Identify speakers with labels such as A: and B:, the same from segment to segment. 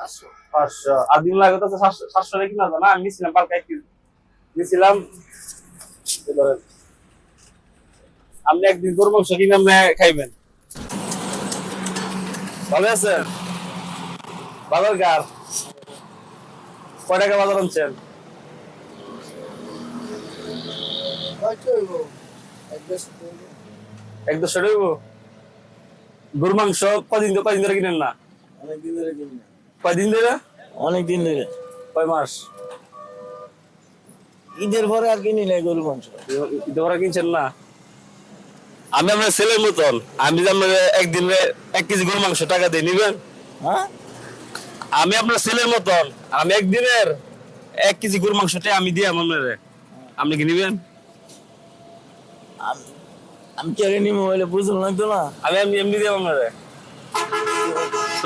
A: 500 আর দিন লাগে তো 700 রে কিনা না আমি নিছিলাম কালকে 1 কেজি নিছিলাম ধরেন আপনি একদিন গরু মাংস কিনে আপনি খাইবেন ভালো আছে বাজার গার কয় টাকা বাজার আনছেন এক দেড়শো টাকা গরু মাংস কদিন ধরে কিনেন না
B: অনেকদিন ধরে কিনি না।
A: কয়দিন ধরে
B: অনেকদিন ধরে
A: কয় মাস
B: ঈদের পরে আর কিনি নাই গরু মাংস।
A: ধরা কিনছেন না আমি আপনার ছেলের মতন আমি যে আপনার একদিন 1 কেজি গরু মাংস টাকা দিয়ে নিবেন
B: হ্যাঁ
A: আমি আপনার ছেলের মতন আমি একদিনের 1 কেজি গরু মাংসটা আমি দিয়ে আপনার আপনি কি নিবেন
B: আমি কেড়ে নি মোবাইলে বুঝলাম না তো না।
A: আমি এমনি দিয়ে আপনার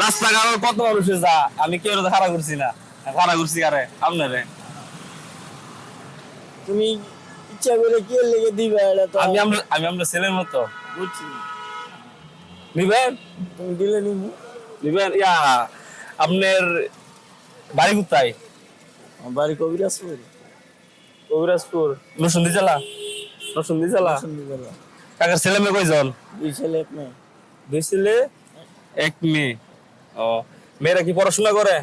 A: রাস্তাঘাট কত মানুষ যা আমি কেউ খারাপ করছি না খারাপ করছি কারে আপনারে
B: তুমি ইচ্ছা করে কি লেগে দিবে এটা তো
A: আমি আপনার ছেলের মতো
B: বুঝছি।
A: নিবেন
B: তুমি দিলে নিবো।
A: নিবেন ইয়া আপনার বাড়ি কোথায়
B: আমার বাড়ি কবিরাজপুর।
A: কবিরাজপুর নরসিংদী জেলা
B: সন্ধ্যেবেলা
A: কাকার ছেলে মেয়ে কয়জন
B: 2 ছেলে 1 মেয়ে।
A: 2 ছেলে 1 মেয়ে ও মেয়েরা কি পড়াশোনা করে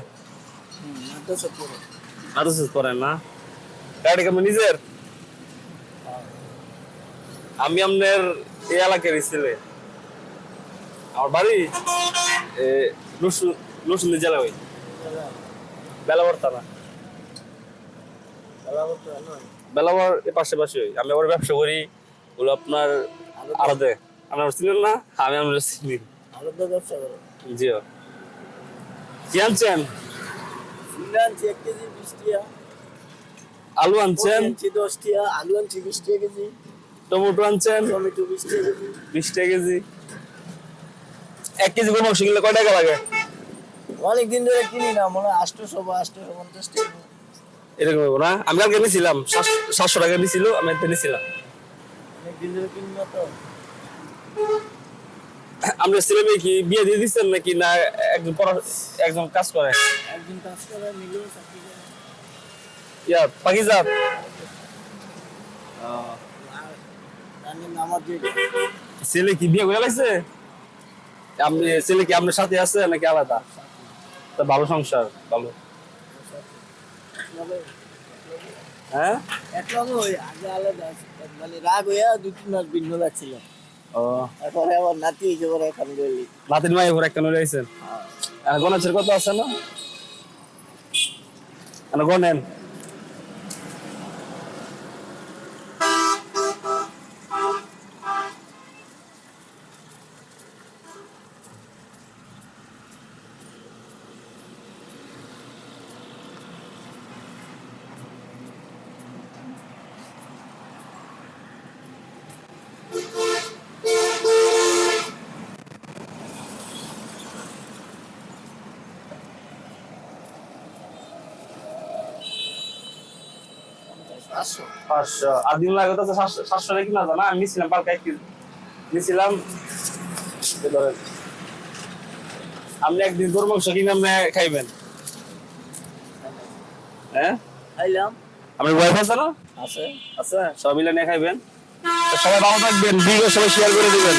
B: মাদ্রাসা পড়ে।
A: মাদ্রাসা করে না গাড়ি কেমন নিজের আমি আপনার এই এলাকার ছেলে আমার বাড়ি নরসিংদী জেলা ওই বেলাবর থানা বেলাবর এর পাশে আমি আবার ব্যবসা করি ওগুলো আপনার আলাদা আপনার চিনেন না আমি আপনার চিনি
B: আলাদা ব্যবসা করো।
A: জি কি আনছেন
B: আনছি 1 কেজি 20 টাকা।
A: আলু আনছেন
B: 10 টাকা। আলু আনছি 20 টাকা কেজি।
A: টমেটো আনছেন
B: টমেটো 20 টাকা কেজি।
A: 20 টাকা কেজি 1 কেজি গরু মাংস কিনলে কয় টাকা লাগে
B: অনেকদিন ধরে কিনি না মনে হয় 850 টাকা।
A: এরকম হইব না আমি কালকে নিয়েছিলাম 700 টাকা নিয়েছিল আমি এতে নিয়েছিলাম
B: অনেকদিন ধরে কিনি না তো।
A: আমরা ছেলে মেয়ে কি বিয়ে দিয়ে দিচ্ছেন নাকি না একজন কাজ করে
B: একদিন কাজ করে মিলেও চাকরি করে।
A: ইয়া পাকিজাত
B: জানেন আমার যে
A: ছেলে কি বিয়ে করে লাইছে আপনি ছেলে কি আপনার সাথে আছে নাকি আলাদা তা ভালো সংসার ভালো হ্যাঁ
B: একরকম ওই আগে আলাদা মানে রাগ হইয়া 2-3 মাস ভিন্ন লাগছিল।
A: ও
B: তারপরে আবার নাতি হয়েছে পরে এখন গেলি।
A: নাতির মায়ের উপর একটা নড়ে আইছেন গণেশের কত আছে না গণেন পাঁচশো আর দিন লাগে তো 700 রে কিনা না আমি নিছিলাম কালকে 1 কেজি নিছিলাম ধরেন আপনি একদিন গরু মাংস কিনে আপনি খাইবেন হ্যাঁ
B: আইলাম
A: আপনার ওয়াইফ আছে না
B: আছে।
A: আছে সবাই মিলে নিয়ে খাইবেন তো সবাই ভালো থাকবেন ভিডিও সবাই শেয়ার করে দিবেন।